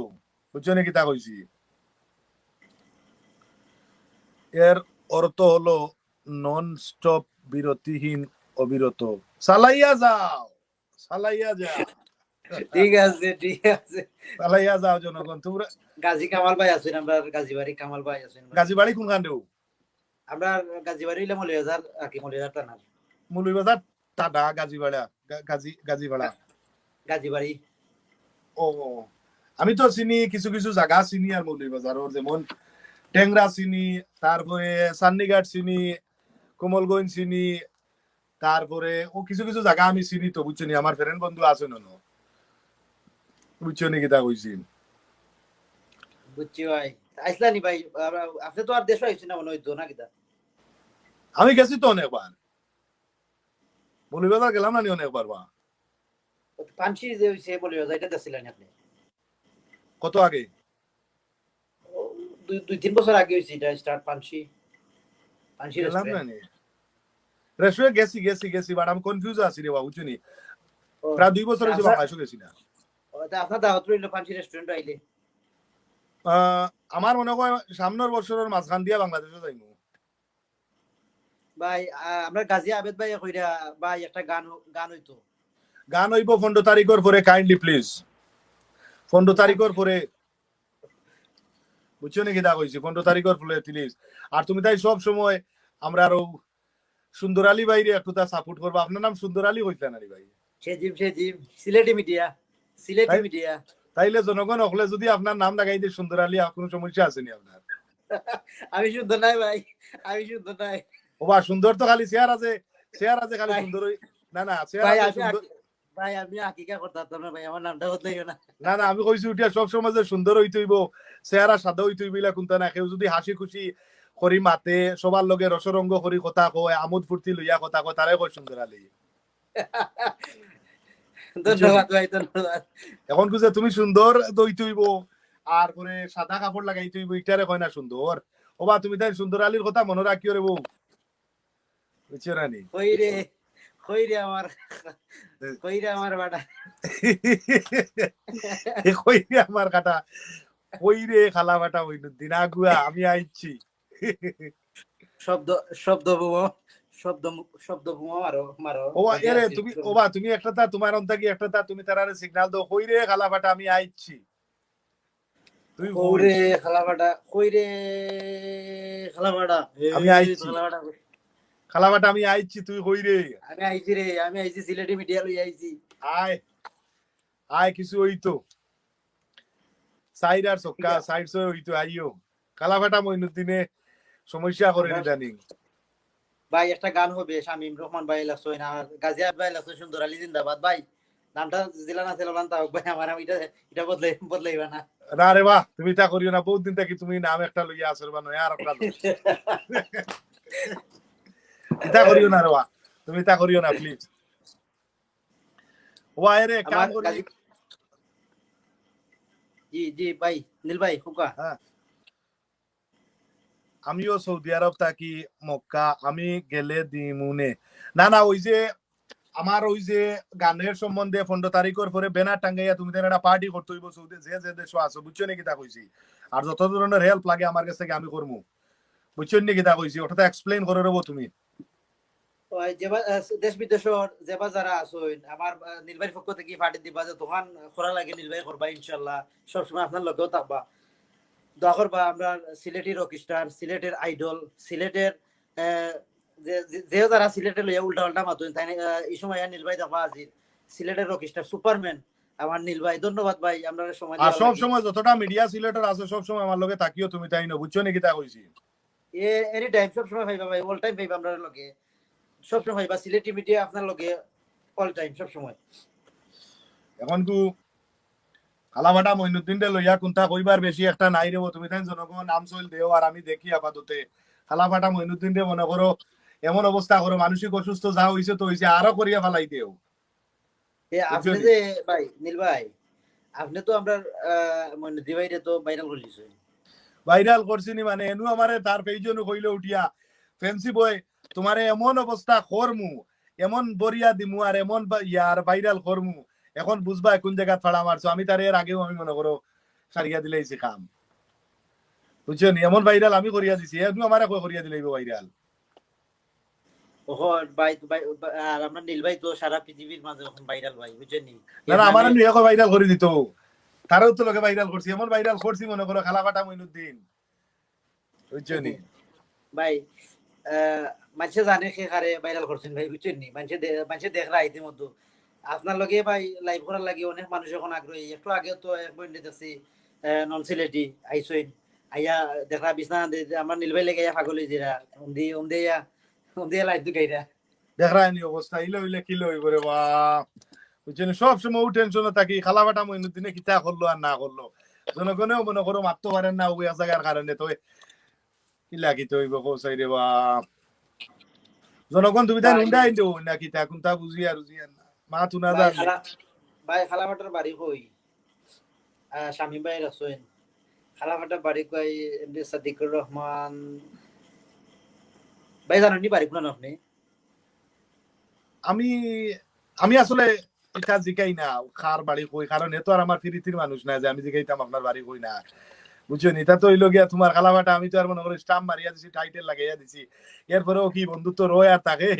বুঝছো নি কিতা কইছি এর অর্থ হলো নন স্টপ বিরতিহীন অবিরত চালাইয়া যাও ঠিক আছে চালাইয়া যাও জনগণ তোমরা গাজী কামাল ভাই আছেন আমরা গাজীবাড়ি কামাল ভাই আছেন গাজীবাড়ি কোনখান দেও আমরা গাজীবাড়ি হইলে মলিবাজার কি মলিবাজার টানার মৌলভীবাজার টাডা গাজীবাড়া গাজীবাড়ি ও আমি তো চিনি কিছু কিছু জায়গা চিনি আর মৌলভীবাজারের যেমন টেংরা চিনি তারপরে চান্দিঘাট চিনি কোমলগঞ্জ চিনি তারপরে ও কিছু কিছু জায়গা আমি চিনি তো বুঝছো নি আমার ফ্রেন্ড বন্ধু আছে না বুঝছো নি কিতা কইছি বুঝছি ভাই আইসলানি ভাই আপনি তো আর দেশ আইছেন না মনে হইতো না কিতা আমি গেছি তো অনেকবার মৌলভীবাজার গেলাম না নি অনেকবার বা পানসি যে হইছে মলিবাজার এটা দেখছিলেন আপনি কত আগে দুই তিন বছর আগে হইছে এটা স্টার্ট পানসি গেলাম না নি রেস্টুরেন্ট গেছি বাট আমি কনফিউজ আছি রে বাবু চিনি প্রায় 2 বছর হইছে বাংলাদেশে গেছি না আপনার দাওয়াত রইল পানসি রেস্টুরেন্ট আইলে আমার মনে হয় সামনের বছরের মাঝখান দিয়া বাংলাদেশে যাইমু ভাই আমরা গাজী আবেদ ভাই কইরা ভাই একটা গান হইতো গান হইব 15 তারিখের পরে কাইন্ডলি প্লিজ 15 তারিখের পরে বুঝছো নাকি দা কইছি 15 তারিখের পরে প্লিজ আর তুমি তাই সব সময় আমরা আরো সুন্দর আলী ভাইরে একটু তা সাপোর্ট করবো আপনার নাম সুন্দর আলী কইতা না রে ভাই সেজিম সিলেটি মিডিয়া তাইলে জনগণ হলে যদি আপনার নাম লাগাই দিয়ে সুন্দর আলী কোনো সমস্যা আছে নি আপনার আমি সুন্দর নাই ভাই আমি সুন্দর নাই ও বা সুন্দর তো খালি চেয়ার আছে খালি সুন্দর না না চেয়ার আছে সুন্দর ভাই আমি হাকিকা করতাম না ভাই আমার নামটা বদলাইও না না আমি কইছি উঠিয়া সব সময় যে সুন্দর হইতে হইব চেহারা সাদা হইতে হইবিলা কোনটা না কেউ যদি হাসি খুশি করি মাতে সবার লগে রসরঙ্গ করি কথা কয় আমোদ ফুর্তি লইয়া কথা কয় তারে কয় সুন্দর আলী ধন্যবাদ ভাই ধন্যবাদ এখন কুছে তুমি সুন্দর দইতে হইব আর পরে সাদা কাপড় লাগাইতে হইব ইটারে কয় না সুন্দর ওবা তুমি তাই সুন্দর আলীর কথা মনে রাখিও রে বউ বুঝছো রানি কইরে আমার বাটা কইরে আমার কাটা কইরে খালা বাটা হইল দিন আগুয়া আমি আইছি শব্দ বোমা মারো তুমি একটা তা তোমার অন্তা কি একটা তা তুমি তারারে সিগন্যাল দাও কইরে খালা বাটা আমি আইছি তুই কইরে খালা বাটা আমি আইছি খালা বাটা আমি আইছি তুই কইরে আমি আইছি সিলেটি মিডিয়া লই আইছি আয় কিছু হইতো সাইড আর সক্কা সাইড সই হইতো আইও খালা বাটা মইনুদ্দিনে সমস্যা করে নিদানি ভাই একটা গান হবে শামীম রহমান ভাই লাগছই না গাজিয়া ভাই লাগছই সুন্দর আলী জিন্দাবাদ ভাই নামটা জেলা না ছিল না ভাই আমার এটা বদলাইবা না না রে বাহ তুমি তা করিও না বহুত দিন থেকে তুমি নাম একটা লইয়া আসর বানো আর একটা এটা করিও না রে বাহ তুমি তা করিও না প্লিজ ওয়া রে কাম করি জি ভাই নীল ভাই হুকা হ্যাঁ আমিও সৌদি আরব থাকি মক্কা আমি গেলে দিমুনে না ওই যে আমার ওই যে গানের সম্বন্ধে 15 তারিখের পরে ব্যানার টাঙ্গাইয়া তুমি তো একটা পার্টি করতে হইব সৌদি যে দেশে আছো বুঝছো নাকি তা কইছি আর যত ধরনের হেল্প লাগে আমার কাছ থেকে আমি করবো বুঝছো নাকি তা কইছি ওটা তো এক্সপ্লেইন করে দেবো তুমি ওই যে দেশ বিদেশের যেবা যারা আছেন আমার নির্বাহী পক্ষ থেকে পার্টি দিবা যে দোকান খোলা লাগে নির্বাহী করবা ইনশাআল্লাহ সবসময় আপনার লগেও থাকবা দোয়া করবা আমরা সিলেটের রকস্টার সিলেটের আইডল সিলেটের যে যারা সিলেটে লইয়া উল্টা পাল্টা মাতুন তাই এই সময় নীল ভাই দেখা আজি সিলেটের রকিস্টার সুপারম্যান আমার নীল ভাই, ধন্যবাদ ভাই আমরা সময় আর দেওয়ার সব লাগি। সময় যতটা মিডিয়া সিলেটের আছে সব সময় আমার লগে থাকিও তুমি, তাই না? বুঝছো নাকি তা কইছি? এনি টাইম সব সময় পাইবা ভাই, অল টাইম পাইবা আমরা লগে, সব সময় পাইবা সিলেটি মিডিয়া আপনার লগে অল টাইম সব সময়। এখন কু কালাভাটা মইনুদ্দিন রে লইয়া কোনটা কইবার বেশি একটা নাই রে, তুমি তাই জনগণ নাম চল দেও আর আমি দেখি আপাততে কালাভাটা মইনুদ্দিন রে মনে করো এমন অবস্থা করো মানসিক অসুস্থ যা হইছে তো হইছে, আরো করিয়া ফেলাই দেও। বুঝছো আপনি নি? যে ভাই নীল ভাই, আপনি তো আমরা মইনুদ্দি ভাইরে তো ভাইরাল করে দিছেন। ভাইরাল করছিনি মানে এনু আমারে তার পেজনু কইলে উঠিয়া ফ্যান্সি বয় তোমারে এমন অবস্থা করমু, এমন বরিয়া দিমু আর এমন ইয়ার ভাইরাল করমু, এখন বুঝবা কোন জায়গা ফাড়া মারছো। আমি তার এর আগেও আমি মনে করো সারিয়া দিলেইছি কাম। বুঝছো নি? এমন ভাইরাল আমি করিয়া দিছি, এনু আমারে করিয়া দিলেইব ভাইরাল। ভাই ভাই, আর আমরা নীল ভাই তো সারা পৃথিবীর মাঝে এখন ভাইরাল ভাই, বুঝছেন নি? না এর না, আমার নামে নিয়ে ভাইরাল করে দিত, তারও তো লোকে ভাইরাল করছি, এমন ভাইরাল করছি মনে করো খালাফাটা মইনুদ্দিন। বুঝছো নি? ভাই মানুষে জানে সে কারে ভাইরাল করছেন ভাই, বুঝছেন নি? মানুষে দেখরা ইতিমধ্যে আপনার লগে ভাই লাইভ করার লাগে অনেক মানুষ এখন আগ্রহী। একটু আগে তো এক বন্ধু দেখছি নন সিলেটি আইসইন আইয়া দেখরা বিছনা আমার নীল ভাই লেগে পাগল হয়ে যারা উমদিয়া লাইভ দুকাইরা। দেখরা নি অবস্থা ইলে হইলে কিলো হইব রে বা। বুঝছো নি? সব সময় টেনশনে থাকি খালাফাটা মইনুদ্দিনে কিতা করলো আর না করলো, জনগণেও মনে করো মারতে পারেন না ওই জায়গার কারণে। তো কি লাগিতে হইব কৌসাই রে বা। জনগণ তুমি তাই ভাই নুন্ডা আইন দেবো না কিতা কোনটা বুঝিয়া রুজিয়া না মা তুনা ভাই যান নি। খালা ভাই খালামাটার বাড়ি কই? শামীম ভাই আছেন। খালামাটার বাড়ি কই? এমডি সাদিকুর রহমান ভাই জানেন নি বাড়ি কোন আপনি? আমি আমি আসলে এটা জিগাই না কার বাড়ি কই, কারণ এ তো আর আমার ফিরিতির মানুষ না যে আমি জিগাইতাম আপনার বাড়ি কই না। বুঝছো নি? তা তো হইলো গিয়া তোমার খালাবাটা আমি তো আর মনে করো স্টাম্প মারিয়া দিছি, টাইটেল লাগাইয়া দিছি, এরপরেও কি বন্ধুত্ব রয় আর থাকে?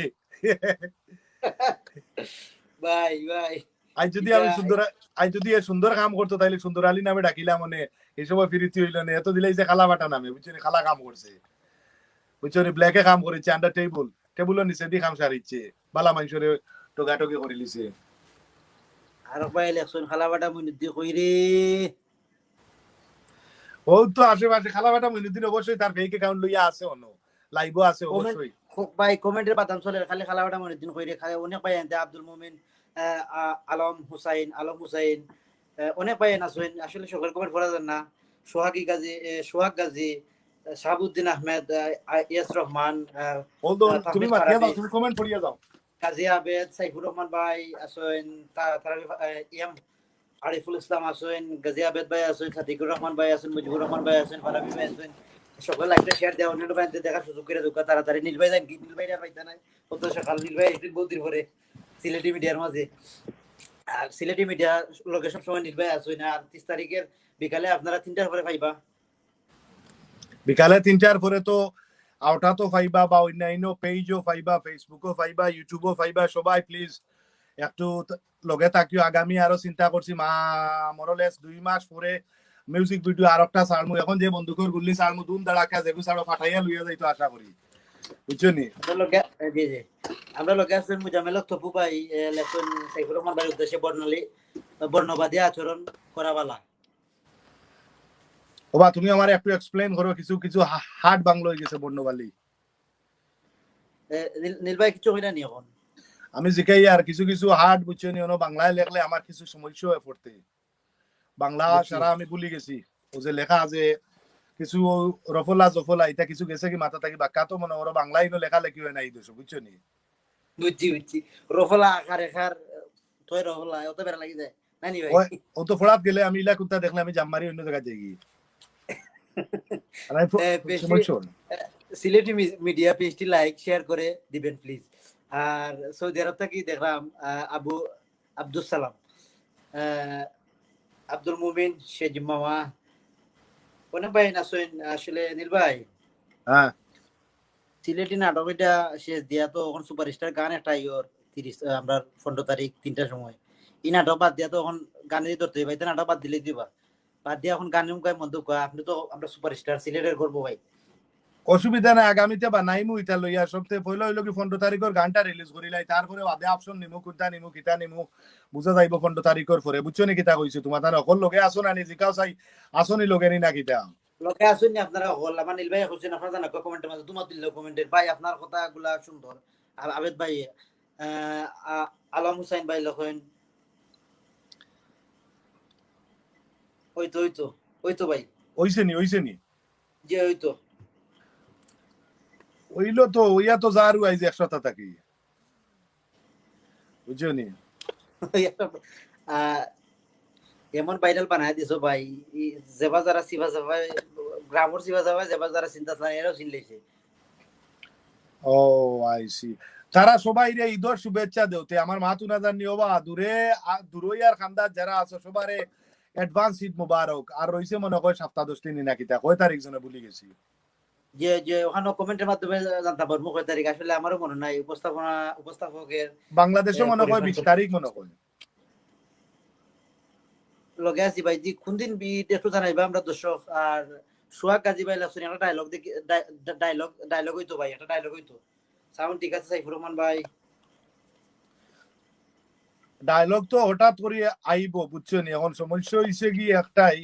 ভাই ভাই আজ যদি এটা আমি সুন্দর, আজ যদি এ সুন্দর কাম করতো তাহলে সুন্দর আলী নামে ডাকিলাম মনে, এই সময় ফিরিতি হইলো না, এত দিলেই যে খালাবাটা নামে। বুঝছো নি? খালা কাম করছে, বুঝছো নি? ব্ল্যাকে কাম করেছে আন্ডার টেবুল, টেবুলের নিচে দিয়ে কাম সারিচ্ছে, বালা মানুষের টোকাটকি করে লিছে। আর ভাই ইলেকশন খালাবাটা মুনিদ্দি কই রে? ও তো আশেপাশে খালাবাটা মইনুদ্দিন অবশ্যই তার ফেক অ্যাকাউন্ট লইয়া আছে, অন্য লাইভও আছে কমেন্ট অবশ্যই। ভাই কমেন্টের পাতাম চলে খালি খালাবাটা মুনিদ্দিন কই রে, খালি অনেক ভাই আনতে আব্দুল মুমিন, আলম হুসাইন অনেক ভাই আছেন, আসলে সকল কমেন্ট পড়া যায় না। সোহাগ গাজী, শাহাবুদ্দিন আহমেদ, ইয়াস রহমান, হোল্ড অন, তুমি তাহমিদ মাতিয়া ফারাবি, যাও, তুমি কমেন্ট পড়িয়া যাও। কাজী আবেদ, সাইফুর রহমান ভাই আছেন, ইয়াম আরিফুল ইসলাম আছেন, গাজী আবেদ ভাই আছেন, সাদিকুর রহমান ভাই আছেন, মুজিবুর রহমান ভাই আছেন, ফারাবি ভাই আছেন। সকল লাইভটা শেয়ার দেওয়া অন্য ভাই দেখার সুযোগ করে দোকা তাড়াতাড়ি। নীল ভাই জান কি নীল ভাই পাইতা নাই কত সকাল, নীল ভাই একটু বহুদিন পরে সিলেটি মিডিয়ার মাঝে। আর সিলেটি মিডিয়া লোকে সব সময় নীল ভাই আছেন। আর 30 তারিখের বিকালে আপনারা 3টার পরে পাইবা। বিকালে 3টার পরে তো আউটা তো পাইবা বা অন্যান্য পেজও পাইবা, ফেসবুকও পাইবা, ইউটিউবও পাইবা। সবাই প্লিজ একটু লগে থাকিও। আগামী আরো চিন্তা করছি মরলেস 2 মাস পরে মিউজিক ভিডিও আর একটা ছাড়মু। এখন যে বন্ধুকর গুল্লি ছাড়মু ধুম দাঁড়াকা যেগু ছাড়ো পাঠাইয়া লইয়া যাইতো আশা করি। বুঝছো নি? আমরা লোকে জি জি আমরা লোকে আছেন মুজামেল তপু ভাই লেখছেন সাইফুর রহমান ভাই উদ্দেশ্যে বর্ণবাদী আচরণ করাবালা। ওবা তুমি আমার একটু এক্সপ্লেইন করো, কিছু কিছু হার্ট বাংলো হয়ে গেছে বর্ণবালী। নীল ভাই কিছু হইনা নি এখন? আমি জিকাই আর কিছু কিছু হার্ট, বুঝছো নি? বাংলায় লেখলে আমার কিছু সমস্যা হয়ে পড়তে, বাংলা বুঝছি সারা আমি ভুলি গেছি। ও যে লেখা আছে কিছু রফলা জফলা এটা কিছু গেছে কি মাথা থাকি, বাক্কা তো মনে করো বাংলায় লেখা লেখি হয় নাই দেশ। বুঝছো নি? বুঝছি রফলা আকার একার তোর রফলা অত বেড়া লাগি যায় নানি ভাই। ও তো ফোড়াত গেলে আমি ইলা কুত্তা দেখলে আমি জাম্মারি অন্য জায়গায় যাই গিয়ে আর আমি পেজটি সমস্যা সিলেটি মিডিয়া পেজটি লাইক শেয়ার করে দিবেন প্লিজ। আর সৌদি আরব থেকে দেখলাম আব্দুল সালাম, আব্দুল মুমিন, শেজিম মামা অনেক ভাই আছেন। আসলে নীল ভাই হ্যাঁ। সিলেটি নাটক এটা শেষ দিয়া তো এখন সুপারস্টার গান একটা ইয়র 30 আমরা 15 তারিখ 3টার সময় এই নাটক বাদ দিয়া তো এখন গানে দিয়ে ধরতে ভাই, নাটক বাদ দিলে দিবা বাদ দিয়া এখন গান গায়ে মন দুঃখ। আপনি তো আমরা সুপারস্টার সিলেটের করবো ভাই। অসুবিধা নাই, আগামীতে বানাইমু ইটা লইয়া। সবথেকে পয়লা হইলো কি 15 তারিখের গানটা রিলিজ করিলাই, তারপরে বাদে অপশন নিমু, কোনটা নিমু কিতা নিমু বুঝা যাইব 15 তারিখের পরে। বুঝছো নি কিতা কইছি? তোমার তার অকল লগে আসো না, নি জিকাও চাই আসনি লগে নি না কিতা? লগে আসুন নি আপনারা হল আমার নীল ভাই কইছেন আপনারা জানা কমেন্টের মাঝে তোমার দিল কমেন্টের ভাই আপনার কথাগুলা সুন্দর। আর আবেদ ভাই আলম হুসাইন ভাই লখেন ওই তো ওই তো ওই তো ভাই হইছে নি যে ওই তো ওইলো তো ওইয়া তো জারু আইজ 100 টা থাকি। বুঝছো নি? আহ, এমন ভাইরাল বানায় দিছো ভাই যেবা যারা সিবা যাবা গ্রামর সিবা যাবা যেবা যারা চিন্তা চান এরাও চিনলেছে। ও আইসি। তারা সবাই রে ঈদের শুভেচ্ছা দেওতে আমার মা তুনা জান নিওবা দূরে আর খান্দার যারা আছে সবারে অ্যাডভান্স ঈদ মুবারক। আর রইছে মনে হয় সপ্তাহ 10 দিন নাকি, তা কয় তারিখ জনে ভুলি গেছি। যে যে ওখানে কমেন্টের মাধ্যমে জানতে পারবো কয় তারিখ, আসলে আমারও মনে নাই উপস্থাপকের বাংলাদেশে মনে হয় 20 তারিখ মনে হয়। লগে আছি ভাই জি কোন দিন বিট একটু জানাইবা আমরা দর্শক। আর সোহাগ গাজী ভাই লাসুন একটা ডায়লগ দেখি, ডায়লগ হইতো ভাই, একটা ডায়লগ হইতো। সাউন্ড ঠিক আছে সাইফুর রহমান ভাই? ডায়লগ তো হঠাৎ করে আইব, বুঝছো নি? এখন সমস্যা হইছে কি একটাই,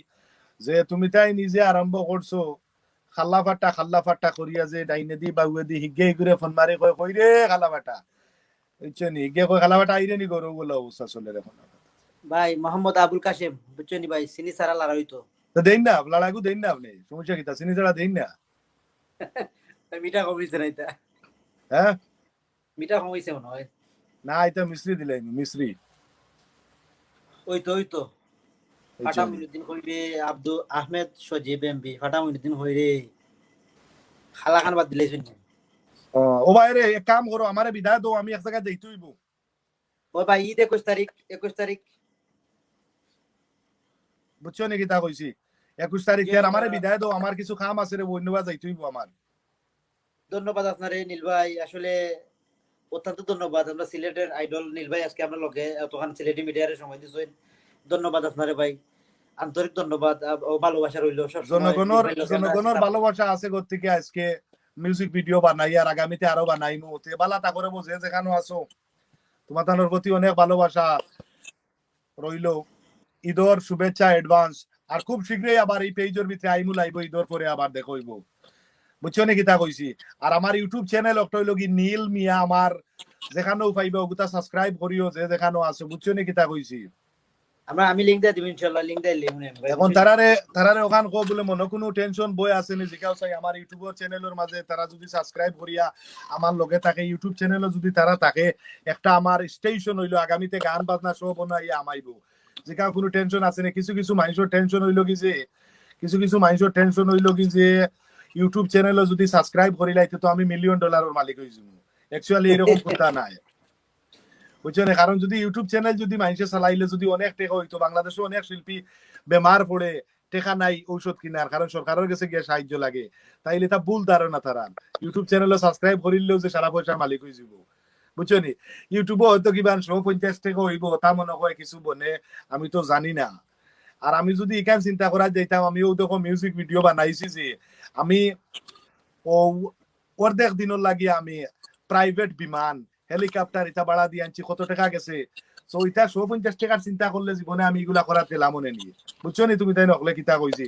যে তুমি তাই নিজে আরম্ভ করছো খাল্লা ফাটা করিয়া যে ডাইনে দি বাউয়ে দি হিগে ঘুরে ফোন মারে কয় কই রে খাল্লা ফাটা, বুঝছো নি? হিগে কয় খাল্লা ফাটা আইরে নি গরু বলে অবস্থা চলে এখন। ভাই মোহাম্মদ আবুল কাশেম বুঝছো নি ভাই, চিনি সারা লারা হইতো। তো দেন না লড়াইগু, দেন না আপনি, সমস্যা কি? তা চিনি ছাড়া দেন না। মিঠা কমিছে না এটা, হ্যাঁ মিঠা কমিছে মনে হয়। না, এটা মিশ্রি দিলাই মিশ্রি। ওই তো ওই তো ফাটা বুঝছো নি? মুইনুদ্দিন হইরে আব্দুল আহমেদ সজীব এমবি ফাটা মুইনুদ্দিন হইরে খালা খান বাদ দিলে শুনি। ও ভাই রে, এক কাম করো, আমারে বিদায় দাও, আমি এক জায়গায় যাইতে হইব। ও ভাই ঈদ 21 তারিখ, 21 তারিখ। বুঝছো নি কিতা কইছি? 21 তারিখ যে আর আমারে বিদায় দাও, আমার কিছু কাম আছে রে, অন্যবার যাইতে হইব আমার। ধন্যবাদ আপনারে নীল ভাই, আসলে অত্যন্ত ধন্যবাদ। আমরা সিলেটের আইডল নীল ভাই আজকে আমরা লগে তখন সিলেটি মিডিয়ারে সময় দিছেন, ধন্যবাদ আপনারে ভাই, আন্তরিক ধন্যবাদ। ও ভালোবাসা রইলো সব সময় নীল জনগণের ভাই লগে আমরা আছি জনগণের থাকবো। ভালোবাসা আছে গত থেকে আজকে মিউজিক ভিডিও বানাই, আর আগামীতে আরো বানাইমু। তে বালা তা করে বসে যেখানে আছো, তোমার তানোর প্রতি অনেক ভালোবাসা রইলো। ঈদর শুভেচ্ছা অ্যাডভান্স। আর খুব শীঘ্রই আবার এই পেজের ভিতরে আইমু লাইব, ঈদর পরে আবার দেখো হইব। বুঝছো নি কিতা কইছি? আর আমার ইউটিউব চ্যানেল একটা হইলো কি নীল মিয়া, আমার যেখানেও পাইবে ওগুতা সাবস্ক্রাইব করিও যে যেখানেও আছে। বুঝছো নি কিতা কইছি? আমি লিংক দিয়ে দিব ইনশাআল্লাহ, লিংক দিয়ে লিখুন ভাই এখন বুঝছেন। তারারে ওখান কো বলে মনে কোনো টেনশন বই আসেনি, জিকাও চাই আমার ইউটিউবের চ্যানেলের মাঝে তারা যদি সাবস্ক্রাইব করিয়া আমার লগে থাকে, ইউটিউব চ্যানেলও যদি তারা থাকে, একটা আমার স্টেশন হইলো আগামীতে গান বাজনা সব বানাইয়া আমাইব। জিকা কোনো টেনশন আছে না। কিছু কিছু মানুষের টেনশন হইলো কি যে, ইউটিউব চ্যানেলও যদি সাবস্ক্রাইব করি লাইতে তো আমি $1,000,000 মালিক হয়ে যাবো। অ্যাকচুয়ালি এরকম কথা নাই, বুঝছো না? কারণ যদি ইউটিউব চ্যানেল যদি মানুষে চালাইলে যদি অনেক টেকা হইতো, বাংলাদেশে অনেক শিল্পী বেমার পড়ে টেকা নাই ঔষধ কিনার, কারণ সরকারের কাছে গিয়ে সাহায্য লাগে। তাইলে তা ভুল ধারণা তারা। ইউটিউব চ্যানেলে সাবস্ক্রাইব করিলেও যে সারা পয়সার মালিক হয়ে যাব, বুঝছো নি? ইউটিউবে হয়তো কিবা 150 টাকা হইব, তা মনে হয় কিছু বনে, আমি তো জানি না। আর আমি যদি এখান চিন্তা করা যাইতাম, আমিও দেখো মিউজিক ভিডিও বানাইছি যে আমি ও অর্ধেক দিনের লাগিয়ে আমি প্রাইভেট বিমান হেলিকপ্টার এটা ভাড়া দিয়ে আনছি, কত টাকা গেছে। তো এটা 150 টাকার চিন্তা করলে জীবনে আমি এগুলা করার তেলাম মনে নিয়ে। বুঝছো নি? তুমি তাই নকলে কিতা কইছি?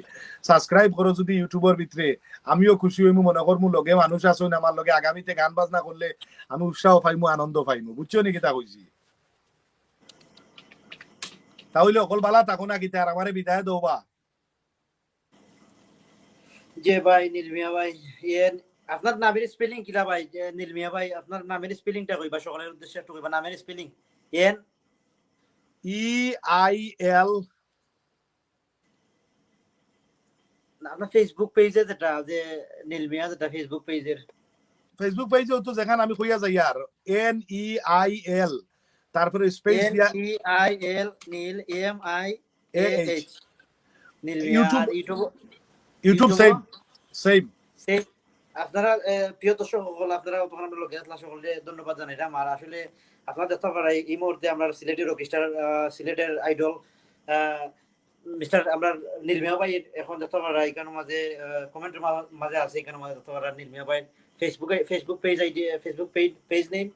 সাবস্ক্রাইব করো যদি ইউটিউবের ভিতরে, আমিও খুশি হইমু, মনে করমু লগে মানুষ আছেন আমার লগে, আগামীতে গান বাজনা করলে আমি উৎসাহ পাইমু, আনন্দ পাইমু। বুঝছো নি কিতা কইছি? তাহলে অকল বালা থাকো না কিতা, আর আমারে বিদায় দোবা। যে ভাই নীলমিয়া ভাই ইয়েন আপনার নামের স্পেলিং কিলা ভাই? যে নীলমিয়া ভাই আপনার নামের স্পেলিংটা কইবা সকলের উদ্দেশ্যে একটু কইবা নামের স্পেলিং। N EIL। আপনার ফেসবুক পেজে যেটা যে নীলমিয়া যেটা ফেসবুক পেজের ফেসবুক পেজে তো যেখানে আমি কইয়া যাই আর NEIL, তারপরে স্পেস এন দিয়া E I L Neel M I A AH। H Neelmia. YouTube আর ইউটিউব ইউটিউব ইউটিউবও সেম সেম। সেই আপনারা প্রিয় দর্শক সকল আপনারা তখন আমরা লোকে আসলা সকলকে ধন্যবাদ জানাইলাম। আর আসলে আপনারা দেখতে পারা এই মুহূর্তে আমরা সিলেটের রকিস্টার সিলেটের আইডল মিস্টার আমরা নির্মিয়া ভাই এখন যত পারা এখানে মাঝে কমেন্টের মাঝে আছে এখানে মাঝে যত পারা নির্মিয়া ভাই Facebook page ID Facebook page name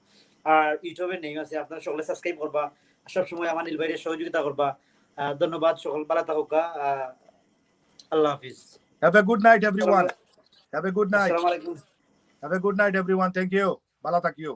আর ইউটিউবের নেম আছে, আপনারা সকলে সাবস্ক্রাইব করবা, সব সময় আমার নীল ভাইয়ের সহযোগিতা করবা। ধন্যবাদ, সকল ভালো থাকুক। আল্লাহ হাফিজ। Have a good night, everyone. Have a good night. আসসালামু আলাইকুম। Have a good night, everyone. Thank you. ভালো থাকিও।